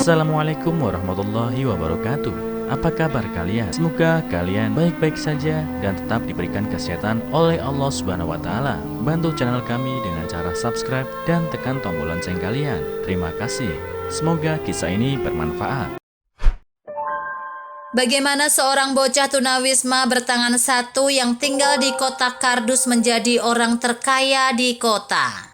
Assalamualaikum warahmatullahi wabarakatuh. Apa kabar kalian? Semoga kalian baik-baik saja dan tetap diberikan kesehatan oleh Allah Subhanahu wa taala. Bantu channel kami dengan cara subscribe dan tekan tombol lonceng kalian. Terima kasih. Semoga kisah ini bermanfaat. Bagaimana seorang bocah tunawisma bertangan satu yang tinggal di kota kardus menjadi orang terkaya di kota.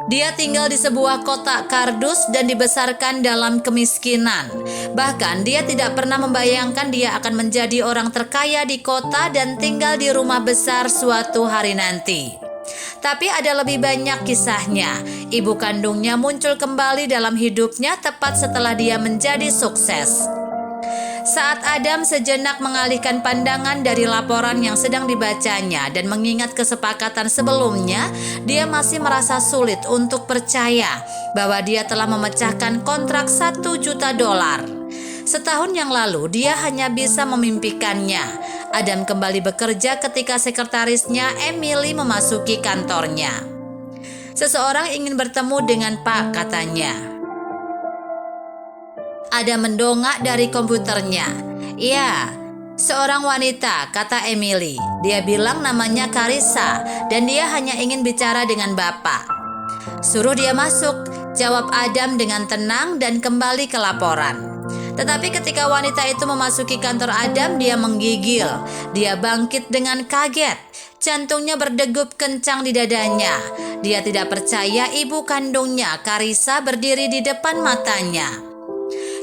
Dia tinggal di sebuah kotak kardus dan dibesarkan dalam kemiskinan. Bahkan dia tidak pernah membayangkan dia akan menjadi orang terkaya di kota dan tinggal di rumah besar suatu hari nanti. Tapi ada lebih banyak kisahnya. Ibu kandungnya muncul kembali dalam hidupnya tepat setelah dia menjadi sukses. Saat Adam sejenak mengalihkan pandangan dari laporan yang sedang dibacanya dan mengingat kesepakatan sebelumnya, dia masih merasa sulit untuk percaya bahwa dia telah memecahkan kontrak $1 juta. Setahun yang lalu dia hanya bisa memimpikannya. Adam kembali bekerja ketika sekretarisnya Emily memasuki kantornya. Seseorang ingin bertemu dengan Pak, katanya. Adam mendongak dari komputernya. "Iya, seorang wanita," kata Emily. Dia bilang namanya Carissa dan dia hanya ingin bicara dengan Bapak. "Suruh dia masuk," jawab Adam dengan tenang dan kembali ke laporan. Tetapi ketika wanita itu memasuki kantor Adam, dia menggigil. Dia bangkit dengan kaget. Jantungnya berdegup kencang di dadanya. Dia tidak percaya ibu kandungnya, Carissa, berdiri di depan matanya.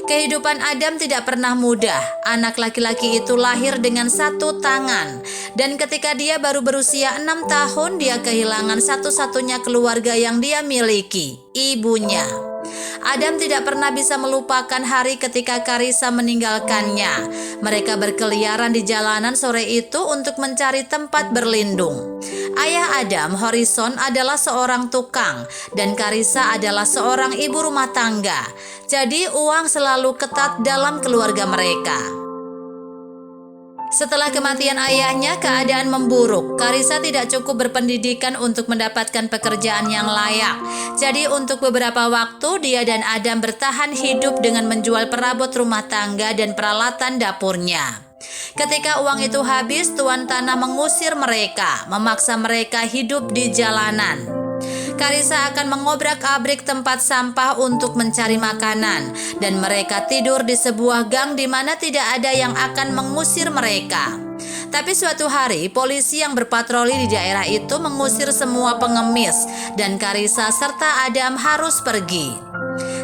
Kehidupan Adam tidak pernah mudah. Anak laki-laki itu lahir dengan satu tangan. Dan ketika dia baru berusia 6 tahun, dia kehilangan satu-satunya keluarga yang dia miliki, ibunya. Adam tidak pernah bisa melupakan hari ketika Carissa meninggalkannya. Mereka berkeliaran di jalanan sore itu untuk mencari tempat berlindung. Ayah Adam, Horizon, adalah seorang tukang dan Carissa adalah seorang ibu rumah tangga. Jadi uang selalu ketat dalam keluarga mereka. Setelah kematian ayahnya, keadaan memburuk. Carissa tidak cukup berpendidikan untuk mendapatkan pekerjaan yang layak. Jadi untuk beberapa waktu dia dan Adam bertahan hidup dengan menjual perabot rumah tangga dan peralatan dapurnya. Ketika uang itu habis, tuan tanah mengusir mereka, memaksa mereka hidup di jalanan. Carissa akan mengobrak-abrik tempat sampah untuk mencari makanan dan mereka tidur di sebuah gang di mana tidak ada yang akan mengusir mereka. Tapi suatu hari, polisi yang berpatroli di daerah itu mengusir semua pengemis dan Carissa serta Adam harus pergi.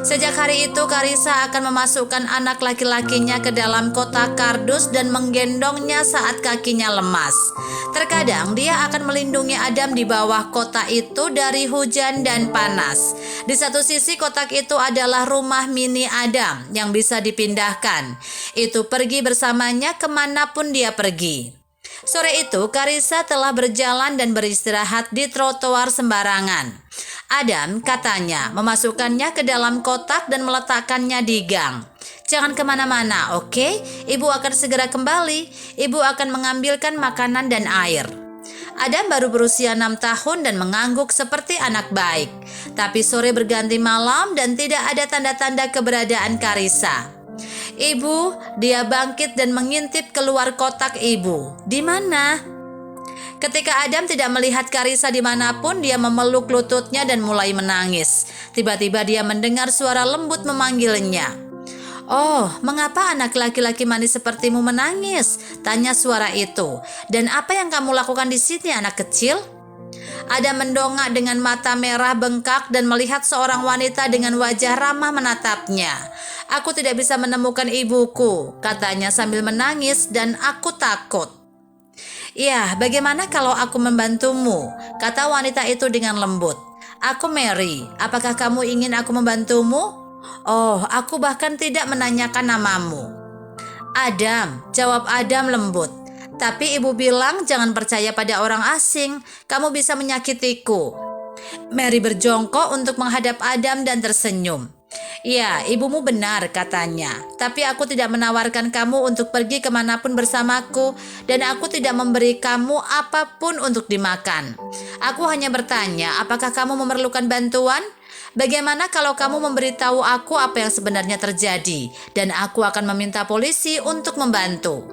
Sejak hari itu, Carissa akan memasukkan anak laki-lakinya ke dalam kotak kardus dan menggendongnya saat kakinya lemas. Terkadang dia akan melindungi Adam di bawah kotak itu dari hujan dan panas. Di satu sisi kotak itu adalah rumah mini Adam yang bisa dipindahkan. Itu pergi bersamanya kemanapun dia pergi. Sore itu, Carissa telah berjalan dan beristirahat di trotoar sembarangan. Adam, katanya, memasukkannya ke dalam kotak dan meletakkannya di gang. "Jangan kemana-mana, oke? Ibu akan segera kembali. Ibu akan mengambilkan makanan dan air." Adam baru berusia 6 tahun dan mengangguk seperti anak baik. Tapi sore berganti malam dan tidak ada tanda-tanda keberadaan Carissa. "Ibu," dia bangkit dan mengintip keluar kotak ibu. "Di mana?" Ketika Adam tidak melihat Carissa dimanapun, dia memeluk lututnya dan mulai menangis. Tiba-tiba dia mendengar suara lembut memanggilnya. "Oh, mengapa anak laki-laki manis sepertimu menangis?" tanya suara itu. "Dan apa yang kamu lakukan di sini, anak kecil?" Adam mendongak dengan mata merah bengkak dan melihat seorang wanita dengan wajah ramah menatapnya. "Aku tidak bisa menemukan ibuku," katanya sambil menangis, "dan aku takut." "Ya, bagaimana kalau aku membantumu?" kata wanita itu dengan lembut. "Aku Mary, apakah kamu ingin aku membantumu?" "Oh, aku bahkan tidak menanyakan namamu." "Adam," jawab Adam lembut. "Tapi ibu bilang jangan percaya pada orang asing, kamu bisa menyakitiku." Mary berjongkok untuk menghadap Adam dan tersenyum. "Ya, ibumu benar," katanya. "Tapi aku tidak menawarkan kamu untuk pergi kemanapun bersamaku dan aku tidak memberi kamu apapun untuk dimakan. Aku hanya bertanya, apakah kamu memerlukan bantuan? Bagaimana kalau kamu memberitahu aku apa yang sebenarnya terjadi, dan aku akan meminta polisi untuk membantu."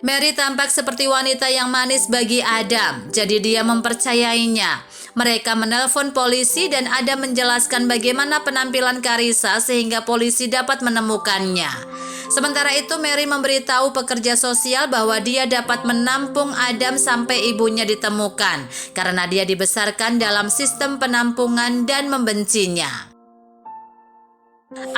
Mary tampak seperti wanita yang manis bagi Adam, jadi dia mempercayainya. Mereka menelpon polisi dan Adam menjelaskan bagaimana penampilan Carissa sehingga polisi dapat menemukannya. Sementara itu Mary memberitahu pekerja sosial bahwa dia dapat menampung Adam sampai ibunya ditemukan karena dia dibesarkan dalam sistem penampungan dan membencinya.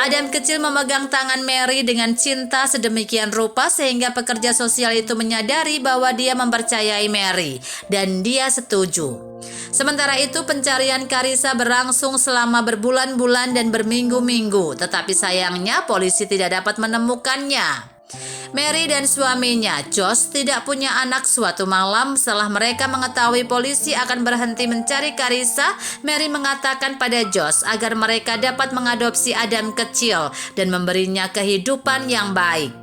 Adam kecil memegang tangan Mary dengan cinta sedemikian rupa sehingga pekerja sosial itu menyadari bahwa dia mempercayai Mary dan dia setuju. Sementara itu pencarian Carissa berlangsung selama berbulan-bulan dan berminggu-minggu, tetapi sayangnya polisi tidak dapat menemukannya. Mary dan suaminya, Josh, tidak punya anak. Suatu malam setelah mereka mengetahui polisi akan berhenti mencari Carissa, Mary mengatakan pada Josh agar mereka dapat mengadopsi Adam kecil dan memberinya kehidupan yang baik.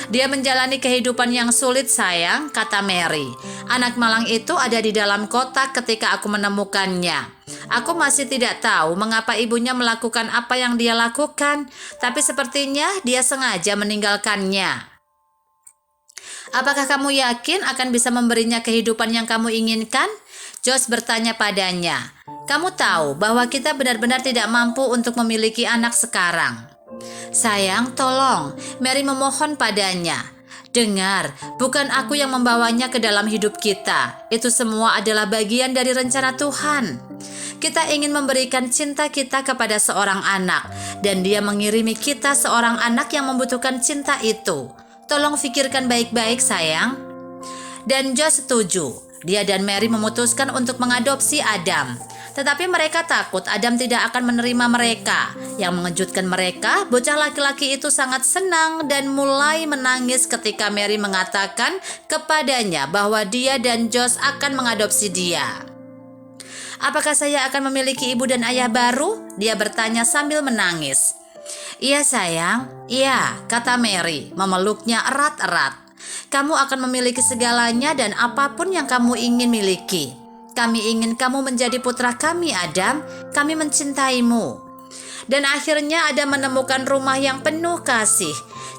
"Dia menjalani kehidupan yang sulit, sayang," kata Mary. "Anak malang itu ada di dalam kotak ketika aku menemukannya. Aku masih tidak tahu mengapa ibunya melakukan apa yang dia lakukan, tapi sepertinya dia sengaja meninggalkannya." "Apakah kamu yakin akan bisa memberinya kehidupan yang kamu inginkan?" Josh bertanya padanya. "Kamu tahu bahwa kita benar-benar tidak mampu untuk memiliki anak sekarang." "Sayang, tolong," Mary memohon padanya. "Dengar, bukan aku yang membawanya ke dalam hidup kita. Itu semua adalah bagian dari rencana Tuhan. Kita ingin memberikan cinta kita kepada seorang anak, dan Dia mengirimi kita seorang anak yang membutuhkan cinta itu. Tolong pikirkan baik-baik, sayang." Dan Josh setuju. Dia dan Mary memutuskan untuk mengadopsi Adam. Tetapi mereka takut Adam tidak akan menerima mereka. Yang mengejutkan mereka, bocah laki-laki itu sangat senang dan mulai menangis ketika Mary mengatakan kepadanya bahwa dia dan Josh akan mengadopsi dia. "Apakah saya akan memiliki ibu dan ayah baru?" dia bertanya sambil menangis. "Iya sayang, iya," kata Mary, memeluknya erat-erat. "Kamu akan memiliki segalanya dan apapun yang kamu ingin miliki. Kami ingin kamu menjadi putra kami, Adam. Kami mencintaimu." Dan akhirnya Adam menemukan rumah yang penuh kasih.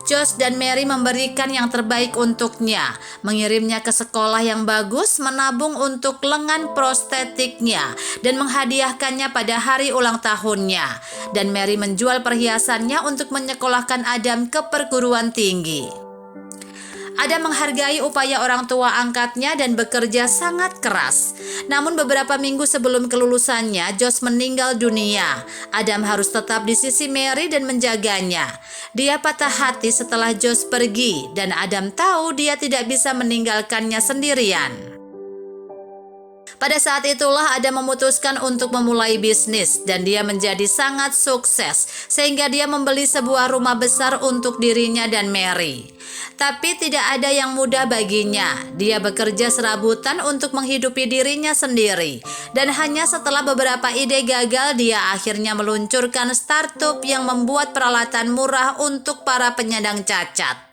Josh dan Mary memberikan yang terbaik untuknya, mengirimnya ke sekolah yang bagus, menabung untuk lengan prostetiknya, dan menghadiahkannya pada hari ulang tahunnya. Dan Mary menjual perhiasannya untuk menyekolahkan Adam ke perguruan tinggi. Adam menghargai upaya orang tua angkatnya dan bekerja sangat keras. Namun beberapa minggu sebelum kelulusannya, Josh meninggal dunia. Adam harus tetap di sisi Mary dan menjaganya. Dia patah hati setelah Josh pergi, dan Adam tahu dia tidak bisa meninggalkannya sendirian. Pada saat itulah Adam memutuskan untuk memulai bisnis dan dia menjadi sangat sukses sehingga dia membeli sebuah rumah besar untuk dirinya dan Mary. Tapi tidak ada yang mudah baginya. Dia bekerja serabutan untuk menghidupi dirinya sendiri dan hanya setelah beberapa ide gagal dia akhirnya meluncurkan startup yang membuat peralatan murah untuk para penyandang cacat.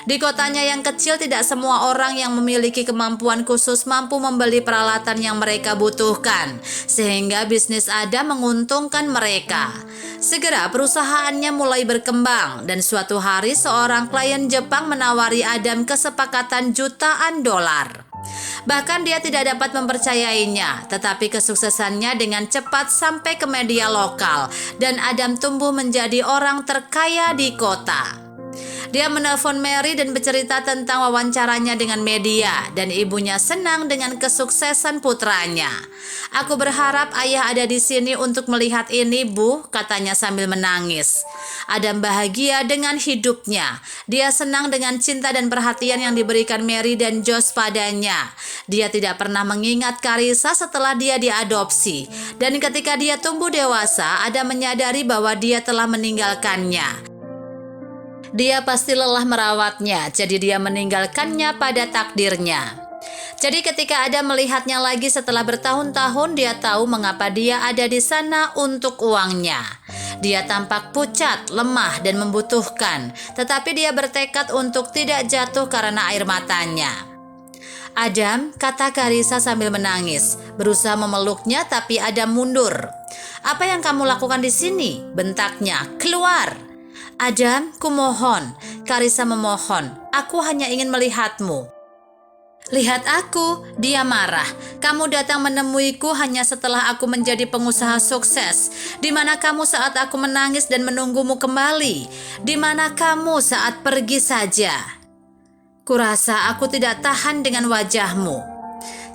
Di kotanya yang kecil, tidak semua orang yang memiliki kemampuan khusus mampu membeli peralatan yang mereka butuhkan, sehingga bisnis Adam menguntungkan mereka. Segera perusahaannya mulai berkembang, dan suatu hari seorang klien Jepang menawari Adam kesepakatan jutaan dolar. Bahkan dia tidak dapat mempercayainya, tetapi kesuksesannya dengan cepat sampai ke media lokal, dan Adam tumbuh menjadi orang terkaya di kota. Dia menelpon Mary dan bercerita tentang wawancaranya dengan media, dan ibunya senang dengan kesuksesan putranya. "Aku berharap ayah ada di sini untuk melihat ini, Bu," katanya sambil menangis. Adam bahagia dengan hidupnya. Dia senang dengan cinta dan perhatian yang diberikan Mary dan Josh padanya. Dia tidak pernah mengingat Carissa setelah dia diadopsi, dan ketika dia tumbuh dewasa, Adam menyadari bahwa dia telah meninggalkannya. Dia pasti lelah merawatnya, jadi dia meninggalkannya pada takdirnya. Jadi ketika Adam melihatnya lagi setelah bertahun-tahun, dia tahu mengapa dia ada di sana untuk uangnya. Dia tampak pucat, lemah, dan membutuhkan, tetapi dia bertekad untuk tidak jatuh karena air matanya. Adam, kata Karissa sambil menangis, berusaha memeluknya tapi Adam mundur. Apa yang kamu lakukan di sini? Bentaknya, keluar. Adam, kumohon. Karissa memohon, aku hanya ingin melihatmu. Lihat aku, dia marah. Kamu datang menemuiku hanya setelah aku menjadi pengusaha sukses. Di mana kamu saat aku menangis dan menunggumu kembali? Di mana kamu saat pergi saja? Kurasa aku tidak tahan dengan wajahmu.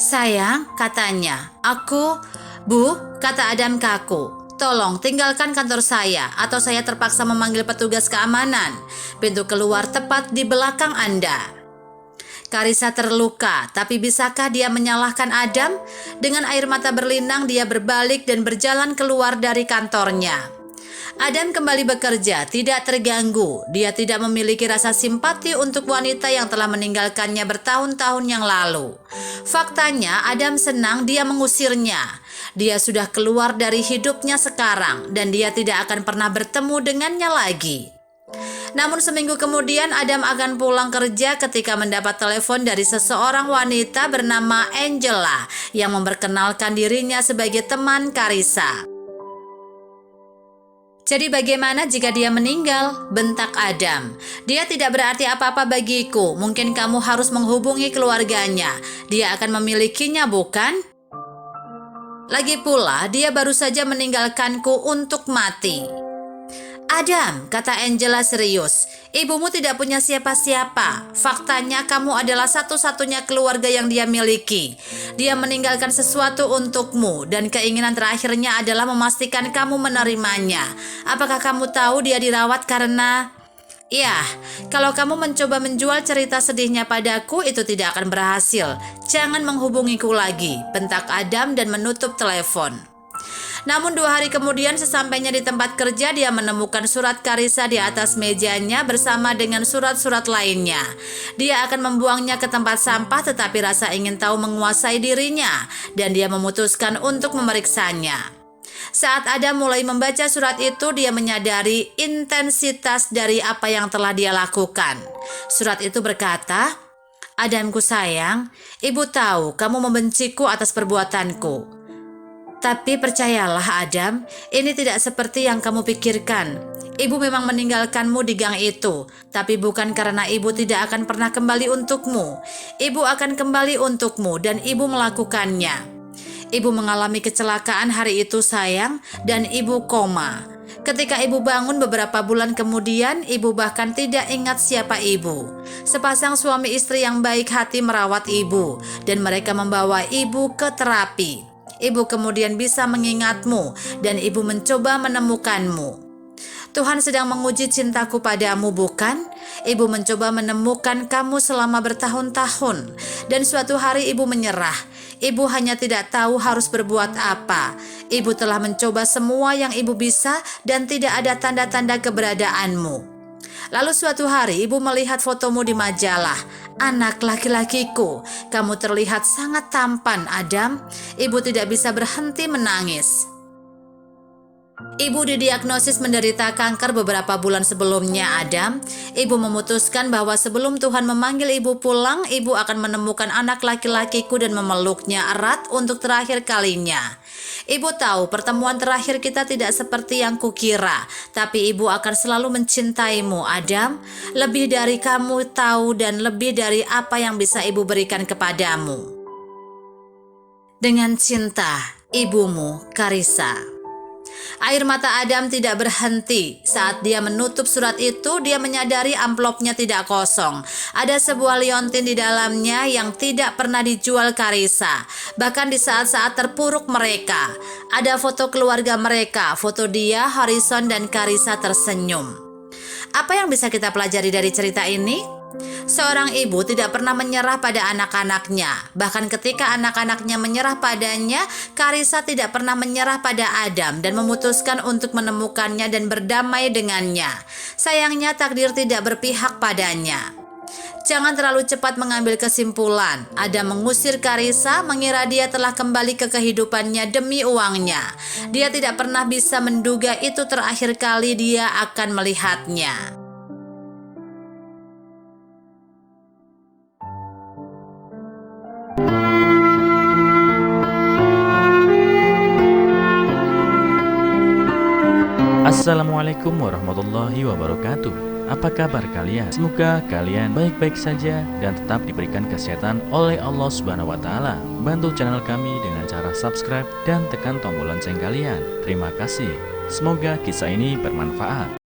Sayang, katanya. Bu, kata Adam kaku. Tolong tinggalkan kantor saya atau saya terpaksa memanggil petugas keamanan. Pintu keluar tepat di belakang Anda. Karissa terluka, tapi bisakah dia menyalahkan Adam? Dengan air mata berlinang dia berbalik dan berjalan keluar dari kantornya. Adam kembali bekerja, tidak terganggu. Dia tidak memiliki rasa simpati untuk wanita yang telah meninggalkannya bertahun-tahun yang lalu. Faktanya, Adam senang dia mengusirnya. Dia sudah keluar dari hidupnya sekarang dan dia tidak akan pernah bertemu dengannya lagi. Namun seminggu kemudian Adam akan pulang kerja ketika mendapat telepon dari seseorang wanita bernama Angela yang memperkenalkan dirinya sebagai teman Karissa. Jadi bagaimana jika dia meninggal? Bentak Adam. Dia tidak berarti apa-apa bagiku. Mungkin kamu harus menghubungi keluarganya. Dia akan memilikinya, bukan? Lagi pula, dia baru saja meninggalkanku untuk mati. Adam, kata Angela serius, ibumu tidak punya siapa-siapa. Faktanya kamu adalah satu-satunya keluarga yang dia miliki. Dia meninggalkan sesuatu untukmu dan keinginan terakhirnya adalah memastikan kamu menerimanya. Apakah kamu tahu dia dirawat karena... Ya, kalau kamu mencoba menjual cerita sedihnya padaku itu tidak akan berhasil. Jangan menghubungiku lagi, bentak Adam dan menutup telepon. Namun 2 hari kemudian sesampainya di tempat kerja dia menemukan surat Karissa di atas mejanya bersama dengan surat-surat lainnya. Dia akan membuangnya ke tempat sampah tetapi rasa ingin tahu menguasai dirinya dan dia memutuskan untuk memeriksanya. Saat Adam mulai membaca surat itu dia menyadari intensitas dari apa yang telah dia lakukan. Surat itu berkata, Adamku sayang, ibu tahu kamu membenciku atas perbuatanku. Tapi percayalah Adam, ini tidak seperti yang kamu pikirkan. Ibu memang meninggalkanmu di gang itu, tapi bukan karena ibu tidak akan pernah kembali untukmu. Ibu akan kembali untukmu dan ibu melakukannya. Ibu mengalami kecelakaan hari itu sayang dan ibu koma. Ketika ibu bangun beberapa bulan kemudian, ibu bahkan tidak ingat siapa ibu. Sepasang suami istri yang baik hati merawat ibu dan mereka membawa ibu ke terapi. Ibu kemudian bisa mengingatmu dan ibu mencoba menemukanmu. Tuhan sedang menguji cintaku padamu, bukan? Ibu mencoba menemukan kamu selama bertahun-tahun dan suatu hari ibu menyerah. Ibu hanya tidak tahu harus berbuat apa. Ibu telah mencoba semua yang ibu bisa dan tidak ada tanda-tanda keberadaanmu. Lalu suatu hari ibu melihat fotomu di majalah. Anak laki-lakiku, kamu terlihat sangat tampan, Adam. Ibu tidak bisa berhenti menangis. Ibu didiagnosis menderita kanker beberapa bulan sebelumnya, Adam. Ibu memutuskan bahwa sebelum Tuhan memanggil ibu pulang, ibu akan menemukan anak laki-lakiku dan memeluknya erat untuk terakhir kalinya. Ibu tahu pertemuan terakhir kita tidak seperti yang kukira, tapi ibu akan selalu mencintaimu, Adam. Lebih dari kamu tahu dan lebih dari apa yang bisa ibu berikan kepadamu. Dengan cinta, ibumu, Karissa. Air mata Adam tidak berhenti. Saat dia menutup surat itu, dia menyadari amplopnya tidak kosong. Ada sebuah liontin di dalamnya yang tidak pernah dijual Karissa. Bahkan di saat-saat terpuruk mereka, ada foto keluarga mereka, foto dia, Harrison, dan Karissa tersenyum. Apa yang bisa kita pelajari dari cerita ini? Seorang ibu tidak pernah menyerah pada anak-anaknya. Bahkan ketika anak-anaknya menyerah padanya, Karissa tidak pernah menyerah pada Adam dan memutuskan untuk menemukannya dan berdamai dengannya. Sayangnya takdir tidak berpihak padanya. Jangan terlalu cepat mengambil kesimpulan. Adam mengusir Karissa, mengira dia telah kembali ke kehidupannya demi uangnya. Dia tidak pernah bisa menduga itu terakhir kali dia akan melihatnya. Assalamualaikum warahmatullahi wabarakatuh. Apa kabar kalian? Semoga kalian baik-baik saja dan tetap diberikan kesehatan oleh Allah Subhanahu wa taala. Bantu channel kami dengan cara subscribe dan tekan tombol lonceng kalian. Terima kasih. Semoga kisah ini bermanfaat.